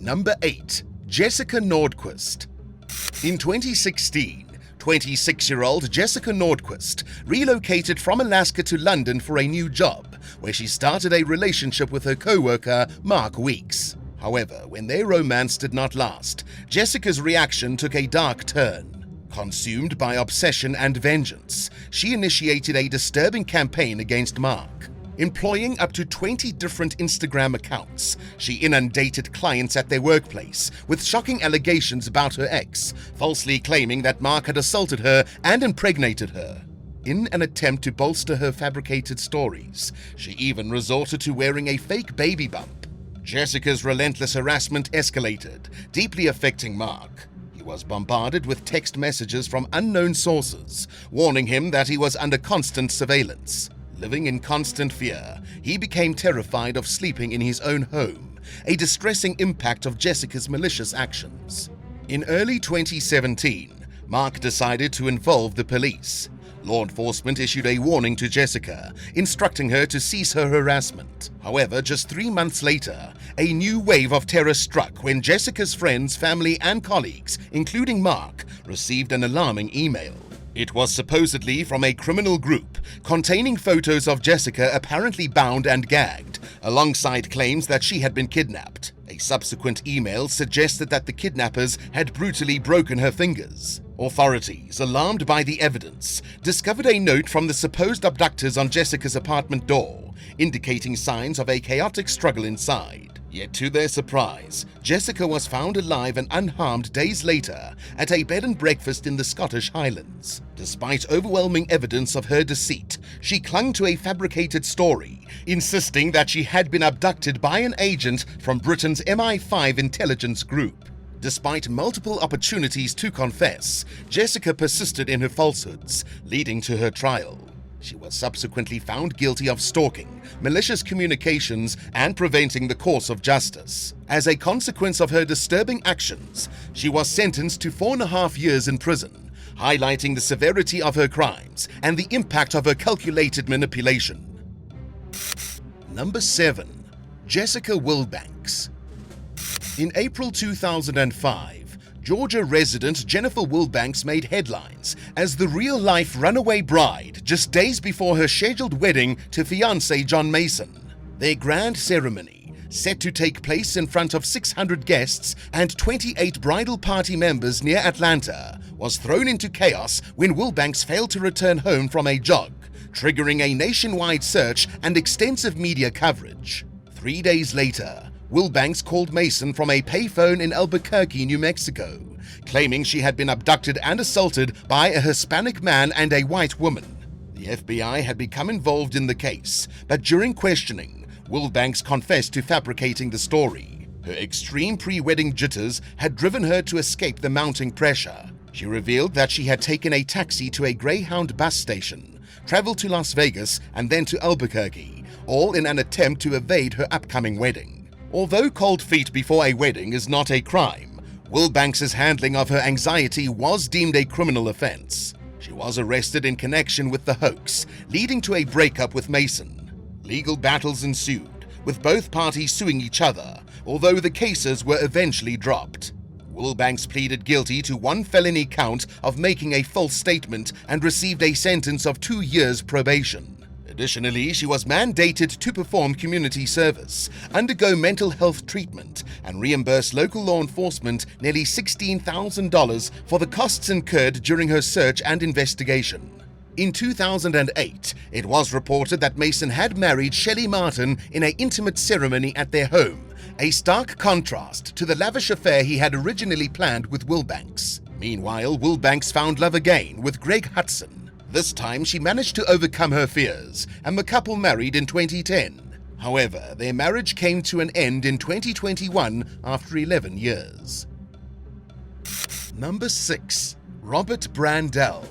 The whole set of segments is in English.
Number 8. Jessica Nordquist. In 2016, 26-year-old Jessica Nordquist relocated from Alaska to London for a new job, where she started a relationship with her co-worker, Mark Weeks. However, when their romance did not last, Jessica's reaction took a dark turn. Consumed by obsession and vengeance, she initiated a disturbing campaign against Mark. Employing up to 20 different Instagram accounts, she inundated clients at their workplace with shocking allegations about her ex, falsely claiming that Mark had assaulted her and impregnated her. In an attempt to bolster her fabricated stories, she even resorted to wearing a fake baby bump. Jessica's relentless harassment escalated, deeply affecting Mark. He was bombarded with text messages from unknown sources, warning him that he was under constant surveillance. Living in constant fear, he became terrified of sleeping in his own home, a distressing impact of Jessica's malicious actions. In early 2017, Mark decided to involve the police. Law enforcement issued a warning to Jessica, instructing her to cease her harassment. However, just 3 months later, a new wave of terror struck when Jessica's friends, family, and colleagues, including Mark, received an alarming email. It was supposedly from a criminal group containing photos of Jessica apparently bound and gagged, alongside claims that she had been kidnapped. A subsequent email suggested that the kidnappers had brutally broken her fingers. Authorities, alarmed by the evidence, discovered a note from the supposed abductors on Jessica's apartment door, indicating signs of a chaotic struggle inside. Yet to their surprise, Jessica was found alive and unharmed days later at a bed and breakfast in the Scottish Highlands. Despite overwhelming evidence of her deceit, she clung to a fabricated story, insisting that she had been abducted by an agent from Britain's MI5 intelligence group. Despite multiple opportunities to confess, Jessica persisted in her falsehoods, leading to her trial. She was subsequently found guilty of stalking, malicious communications, and preventing the course of justice. As a consequence of her disturbing actions, she was sentenced to 4.5 years in prison, highlighting the severity of her crimes and the impact of her calculated manipulation. Number 7. Jessica Wilbanks. In April 2005, Georgia resident Jennifer Wilbanks made headlines as the real-life runaway bride just days before her scheduled wedding to fiancé John Mason. Their grand ceremony, set to take place in front of 600 guests and 28 bridal party members near Atlanta, was thrown into chaos when Wilbanks failed to return home from a jog, triggering a nationwide search and extensive media coverage. 3 days later, Wilbanks called Mason from a payphone in Albuquerque, New Mexico, claiming she had been abducted and assaulted by a Hispanic man and a white woman. The FBI had become involved in the case, but during questioning, Wilbanks confessed to fabricating the story. Her extreme pre-wedding jitters had driven her to escape the mounting pressure. She revealed that she had taken a taxi to a Greyhound bus station, traveled to Las Vegas, and then to Albuquerque, all in an attempt to evade her upcoming wedding. Although cold feet before a wedding is not a crime, Wilbanks' handling of her anxiety was deemed a criminal offense. She was arrested in connection with the hoax, leading to a breakup with Mason. Legal battles ensued, with both parties suing each other, although the cases were eventually dropped. Wilbanks pleaded guilty to 1 felony count of making a false statement and received a sentence of 2 years probation. Additionally, she was mandated to perform community service, undergo mental health treatment, and reimburse local law enforcement nearly $16,000 for the costs incurred during her search and investigation. In 2008, it was reported that Mason had married Shelley Martin in an intimate ceremony at their home, a stark contrast to the lavish affair he had originally planned with Wilbanks. Meanwhile, Wilbanks found love again with Greg Hudson. This time, she managed to overcome her fears, and the couple married in 2010. However, their marriage came to an end in 2021 after 11 years. Number 6. Robert Brandel.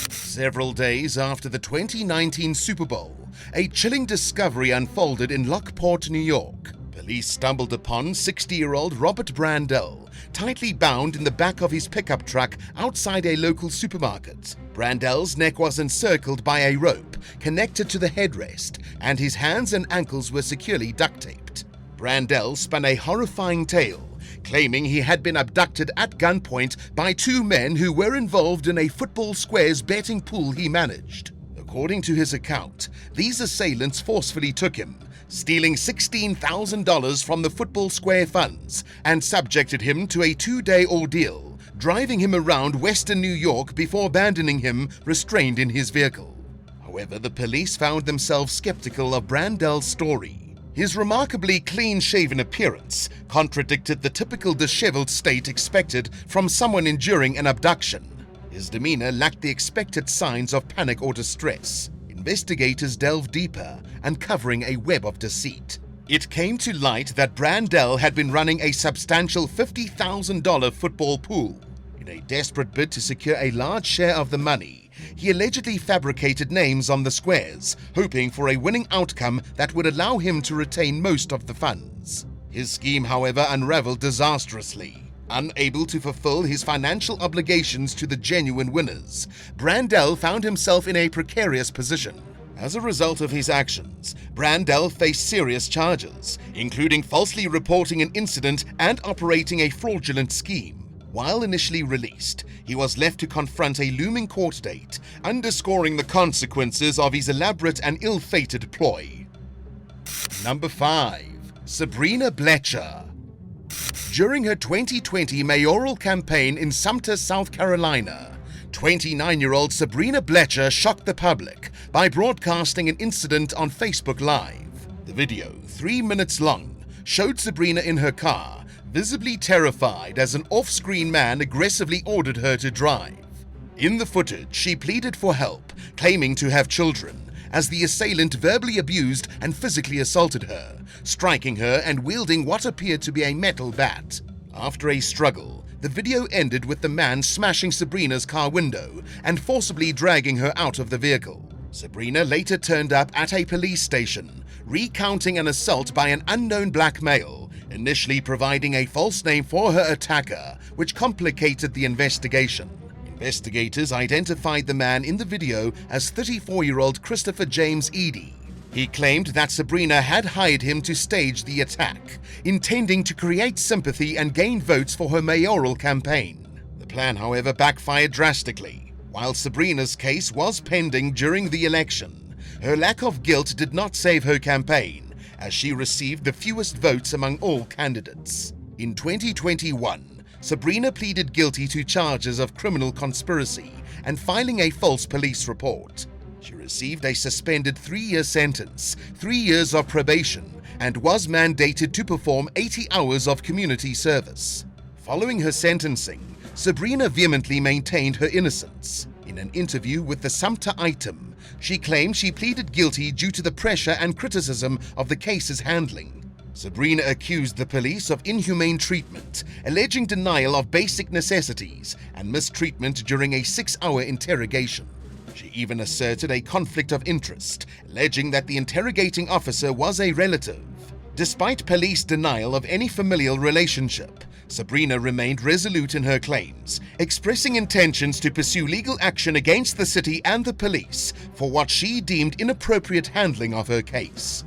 Several days after the 2019 Super Bowl, a chilling discovery unfolded in Lockport, New York. Police stumbled upon 60-year-old Robert Brandel, tightly bound in the back of his pickup truck outside a local supermarket. Brandel's neck was encircled by a rope connected to the headrest, and his hands and ankles were securely duct-taped. Brandt spun a horrifying tale, claiming he had been abducted at gunpoint by two men who were involved in a football squares betting pool he managed. According to his account, these assailants forcefully took him, stealing $16,000 from the football square funds, and subjected him to a 2-day ordeal, driving him around Western New York before abandoning him restrained in his vehicle. However, the police found themselves skeptical of Brandt's story. His remarkably clean-shaven appearance contradicted the typical disheveled state expected from someone enduring an abduction. His demeanor lacked the expected signs of panic or distress. Investigators delved deeper, uncovering a web of deceit. It came to light that Brandt had been running a substantial $50,000 football pool. In a desperate bid to secure a large share of the money, he allegedly fabricated names on the squares, hoping for a winning outcome that would allow him to retain most of the funds. His scheme, however, unraveled disastrously. Unable to fulfill his financial obligations to the genuine winners, Brandt found himself in a precarious position. As a result of his actions, Brandt faced serious charges, including falsely reporting an incident and operating a fraudulent scheme. While initially released, he was left to confront a looming court date, underscoring the consequences of his elaborate and ill-fated ploy. Number 5. Sabrina Bletcher. During her 2020 mayoral campaign in Sumter, South Carolina, 29-year-old Sabrina Bletcher shocked the public by broadcasting an incident on Facebook Live. The video, 3 minutes long, showed Sabrina in her car, visibly terrified as an off-screen man aggressively ordered her to drive. In the footage, she pleaded for help, claiming to have children, as the assailant verbally abused and physically assaulted her, striking her and wielding what appeared to be a metal bat. After a struggle, the video ended with the man smashing Sabrina's car window and forcibly dragging her out of the vehicle. Sabrina later turned up at a police station, recounting an assault by an unknown black male, initially providing a false name for her attacker, which complicated the investigation. Investigators identified the man in the video as 34-year-old Christopher James Eady. He claimed that Sabrina had hired him to stage the attack, intending to create sympathy and gain votes for her mayoral campaign. The plan, however, backfired drastically. While Sabrina's case was pending during the election, her lack of guilt did not save her campaign, as she received the fewest votes among all candidates. In 2021, Sabrina pleaded guilty to charges of criminal conspiracy and filing a false police report. She received a suspended 3-year sentence, 3 years of probation, and was mandated to perform 80 hours of community service. Following her sentencing, Sabrina vehemently maintained her innocence. In an interview with the Sumter Item, she claimed she pleaded guilty due to the pressure and criticism of the case's handling. Sabrina accused the police of inhumane treatment, alleging denial of basic necessities and mistreatment during a 6-hour interrogation. She even asserted a conflict of interest, alleging that the interrogating officer was a relative. Despite police denial of any familial relationship, Sabrina remained resolute in her claims, expressing intentions to pursue legal action against the city and the police for what she deemed inappropriate handling of her case.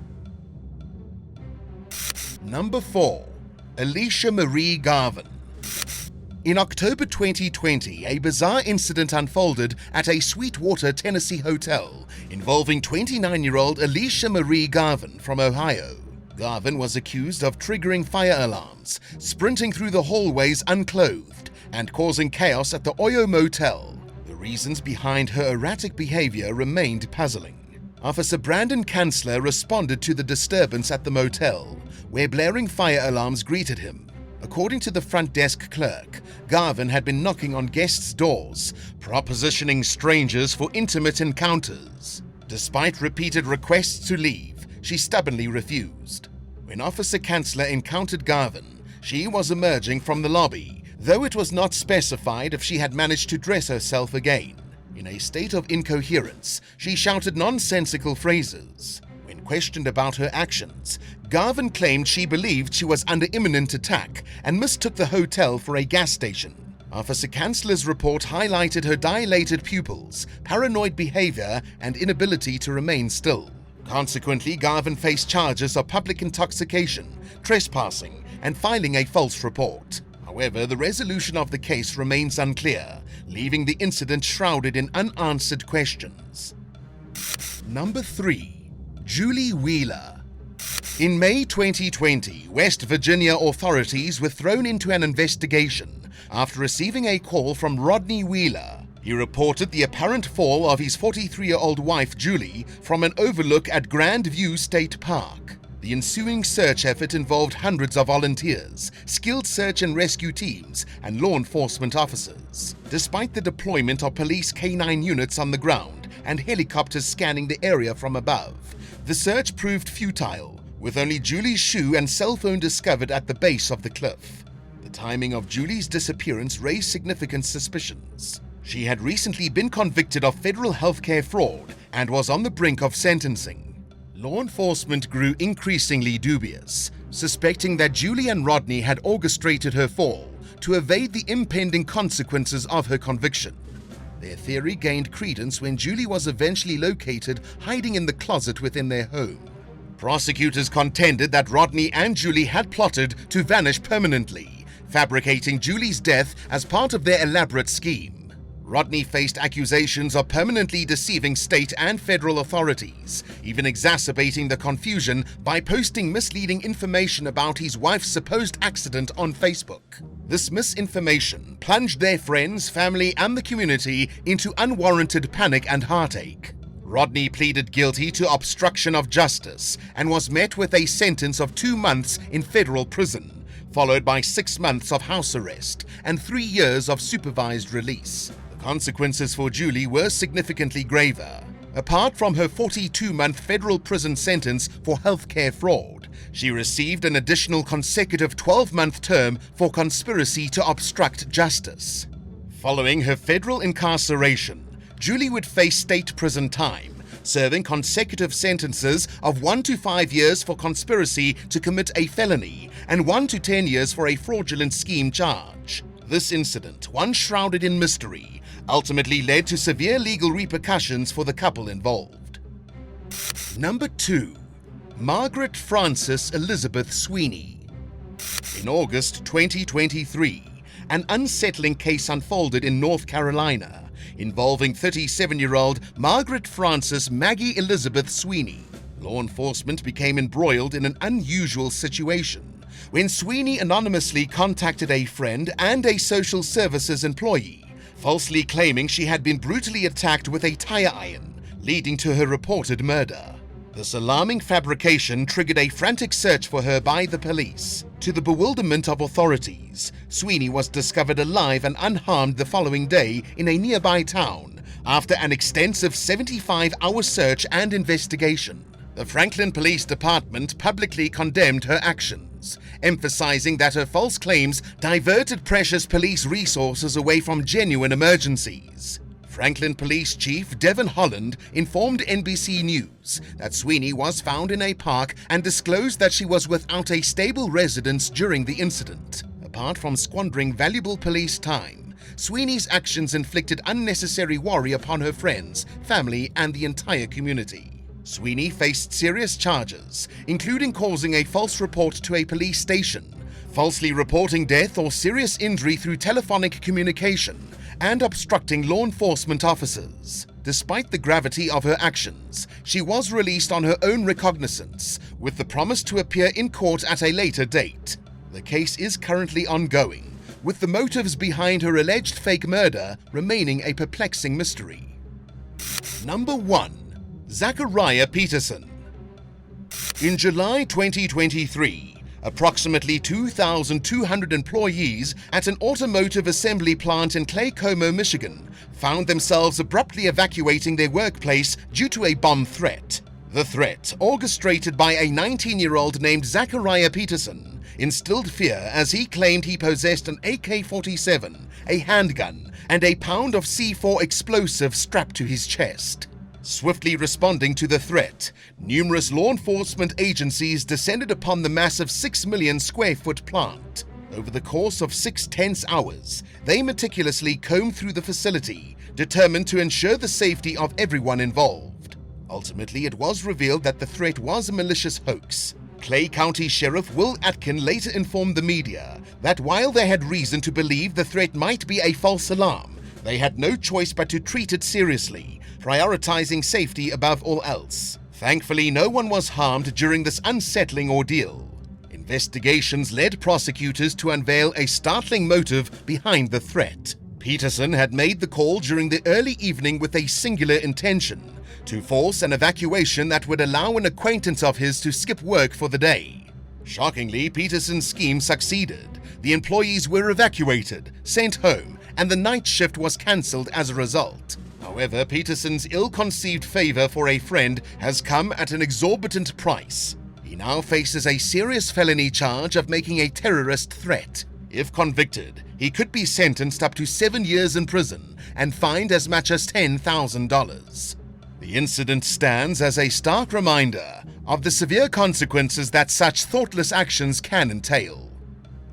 Number 4. Alicia Marie Garvin. In October 2020, a bizarre incident unfolded at a Sweetwater, Tennessee hotel involving 29-year-old Alicia Marie Garvin from Ohio. Garvin was accused of triggering fire alarms, sprinting through the hallways unclothed, and causing chaos at the Oyo Motel. The reasons behind her erratic behavior remained puzzling. Officer Brandon Kanzler responded to the disturbance at the motel, where blaring fire alarms greeted him. According to the front desk clerk, Garvin had been knocking on guests' doors, propositioning strangers for intimate encounters. Despite repeated requests to leave, she stubbornly refused. When Officer Kanzler encountered Garvin, she was emerging from the lobby, though it was not specified if she had managed to dress herself again. In a state of incoherence, she shouted nonsensical phrases. When questioned about her actions, Garvin claimed she believed she was under imminent attack and mistook the hotel for a gas station. Officer Kanzler's report highlighted her dilated pupils, paranoid behavior, and inability to remain still. Consequently, Garin faced charges of public intoxication, trespassing, and filing a false report. However, the resolution of the case remains unclear, leaving the incident shrouded in unanswered questions. Number 3. Julie Wheeler. In May 2020, West Virginia authorities were thrown into an investigation after receiving a call from Rodney Wheeler. He reported the apparent fall of his 43-year-old wife Julie from an overlook at Grand View State Park. The ensuing search effort involved hundreds of volunteers, skilled search and rescue teams, and law enforcement officers. Despite the deployment of police canine units on the ground and helicopters scanning the area from above, the search proved futile, with only Julie's shoe and cell phone discovered at the base of the cliff. The timing of Julie's disappearance raised significant suspicions. She had recently been convicted of federal healthcare fraud and was on the brink of sentencing. Law enforcement grew increasingly dubious, suspecting that Julie and Rodney had orchestrated her fall to evade the impending consequences of her conviction. Their theory gained credence when Julie was eventually located hiding in the closet within their home. Prosecutors contended that Rodney and Julie had plotted to vanish permanently, fabricating Julie's death as part of their elaborate scheme. Rodney faced accusations of permanently deceiving state and federal authorities, even exacerbating the confusion by posting misleading information about his wife's supposed accident on Facebook. This misinformation plunged their friends, family, and the community into unwarranted panic and heartache. Rodney pleaded guilty to obstruction of justice and was met with a sentence of 2 months in federal prison, followed by 6 months of house arrest and 3 years of supervised release. Consequences for Julie were significantly graver. Apart from her 42-month federal prison sentence for healthcare fraud, she received an additional consecutive 12-month term for conspiracy to obstruct justice. Following her federal incarceration, Julie would face state prison time, serving consecutive sentences of 1 to 5 years for conspiracy to commit a felony and 1 to 10 years for a fraudulent scheme charge. This incident, once shrouded in mystery, ultimately led to severe legal repercussions for the couple involved. Number 2. Margaret Frances Elizabeth Sweeney. In August 2023, an unsettling case unfolded in North Carolina involving 37-year-old Margaret Frances Maggie Elizabeth Sweeney. Law enforcement became embroiled in an unusual situation when Sweeney anonymously contacted a friend and a social services employee, falsely claiming she had been brutally attacked with a tire iron, leading to her reported murder. This alarming fabrication triggered a frantic search for her by the police. To the bewilderment of authorities, Sweeney was discovered alive and unharmed the following day in a nearby town after an extensive 75-hour search and investigation. The Franklin Police Department publicly condemned her actions, emphasizing that her false claims diverted precious police resources away from genuine emergencies. Franklin Police Chief Devon Holland informed NBC News that Sweeney was found in a park and disclosed that she was without a stable residence during the incident. Apart from squandering valuable police time, Sweeney's actions inflicted unnecessary worry upon her friends, family, and the entire community. Sweeney faced serious charges, including causing a false report to a police station, falsely reporting death or serious injury through telephonic communication, and obstructing law enforcement officers. Despite the gravity of her actions, she was released on her own recognizance, with the promise to appear in court at a later date. The case is currently ongoing, with the motives behind her alleged fake murder remaining a perplexing mystery. Number 1. Zachariah Peterson. In July 2023, approximately 2,200 employees at an automotive assembly plant in Claycomo, Michigan, found themselves abruptly evacuating their workplace due to a bomb threat. The threat, orchestrated by a 19-year-old named Zachariah Peterson, instilled fear as he claimed he possessed an AK-47, a handgun, and a pound of C4 explosive strapped to his chest. Swiftly responding to the threat, numerous law enforcement agencies descended upon the massive 6 million square foot plant. Over the course of 6 tense hours, they meticulously combed through the facility, determined to ensure the safety of everyone involved. Ultimately, it was revealed that the threat was a malicious hoax. Clay County Sheriff Will Atkin later informed the media that while they had reason to believe the threat might be a false alarm, they had no choice but to treat it seriously, prioritizing safety above all else. Thankfully, no one was harmed during this unsettling ordeal. Investigations led prosecutors to unveil a startling motive behind the threat. Peterson had made the call during the early evening with a singular intention: to force an evacuation that would allow an acquaintance of his to skip work for the day. Shockingly, Peterson's scheme succeeded. The employees were evacuated, sent home, and the night shift was cancelled as a result. However, Peterson's ill-conceived favor for a friend has come at an exorbitant price. He now faces a serious felony charge of making a terrorist threat. If convicted, he could be sentenced up to 7 years in prison and fined as much as $10,000. The incident stands as a stark reminder of the severe consequences that such thoughtless actions can entail.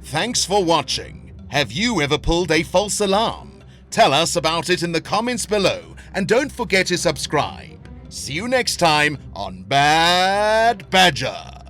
Thanks for watching. Have you ever pulled a false alarm? Tell us about it in the comments below, and don't forget to subscribe. See you next time on Bad Badger.